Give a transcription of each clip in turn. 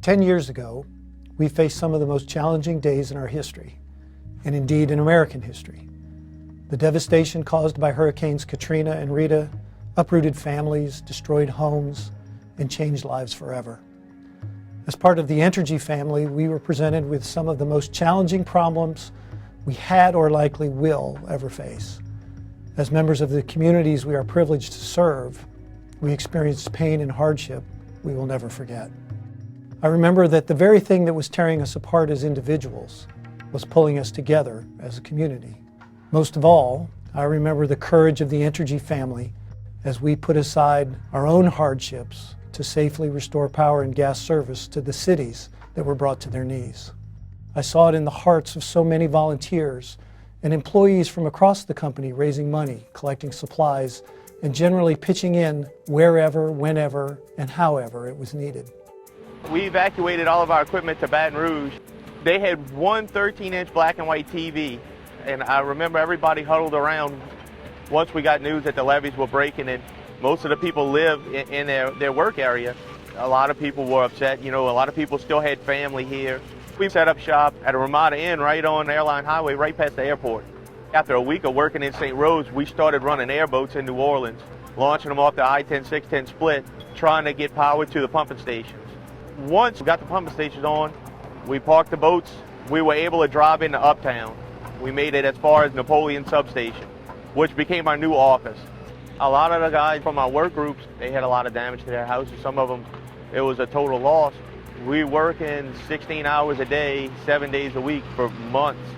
10 years ago, we faced some of the most challenging days in our history, and indeed in American history. The devastation caused by Hurricanes Katrina and Rita uprooted families, destroyed homes, and changed lives forever. As part of the Entergy family, we were presented with some of the most challenging problems we had or likely will ever face. As members of the communities we are privileged to serve, we experienced pain and hardship we will never forget. I remember that the very thing that was tearing us apart as individuals was pulling us together as a community. Most of all, I remember the courage of the Entergy family as we put aside our own hardships to safely restore power and gas service to the cities that were brought to their knees. I saw it in the hearts of so many volunteers and employees from across the company raising money, collecting supplies, and generally pitching in wherever, whenever, and however it was needed. We evacuated all of our equipment to Baton Rouge. They had one 13-inch black and white TV, and I remember everybody huddled around once we got news that the levees were breaking, and most of the people live in their work area. A lot of people were upset. You know, a lot of people still had family here. We set up shop at a Ramada Inn right on Airline Highway, right past the airport. After a week of working in St. Rose, we started running airboats in New Orleans, launching them off the I-10-610 split, trying to get power to the pumping stations. Once we got the pumping stations on, we parked the boats. We were able to drive into Uptown. We made it as far as Napoleon Substation, which became our new office. A lot of the guys from our work groups, they had a lot of damage to their houses. Some of them, it was a total loss. We working 16 hours a day, 7 days a week for months.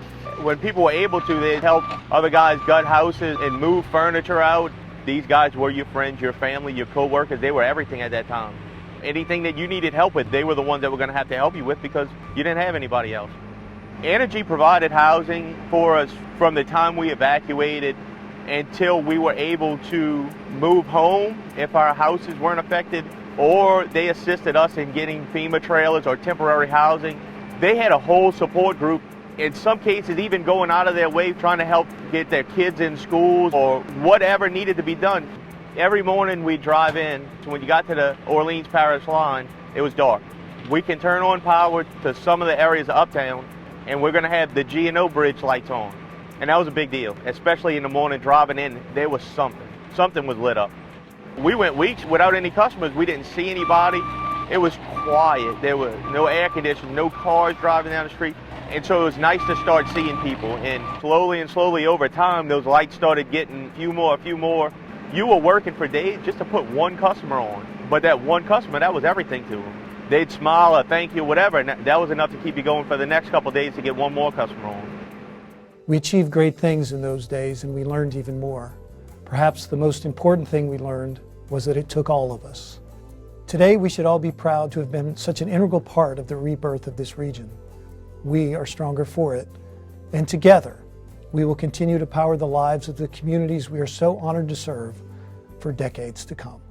When people were able to, they'd help other guys gut houses and move furniture out. These guys were your friends, your family, your co-workers. They were everything at that time. Anything that you needed help with, they were the ones that were going to have to help you with because you didn't have anybody else. Entergy provided housing for us from the time we evacuated until we were able to move home if our houses weren't affected, or they assisted us in getting FEMA trailers or temporary housing. They had a whole support group, in some cases even going out of their way trying to help get their kids in school or whatever needed to be done. Every morning we'd drive in, so when you got to the Orleans-Paris line, it was dark. We can turn on power to some of the areas of Uptown, and we're going to have the G&O bridge lights on. And that was a big deal, especially in the morning driving in. There was something was lit up. We went weeks without any customers. We didn't see anybody. It was quiet. There were no air conditioning, no cars driving down the street. And so it was nice to start seeing people. And slowly over time, those lights started getting a few more. You were working for days just to put one customer on. But that one customer, that was everything to them. They'd smile or thank you, whatever, and that was enough to keep you going for the next couple of days to get one more customer on. We achieved great things in those days, and we learned even more. Perhaps the most important thing we learned was that it took all of us. Today, we should all be proud to have been such an integral part of the rebirth of this region. We are stronger for it, and together, we will continue to power the lives of the communities we are so honored to serve for decades to come.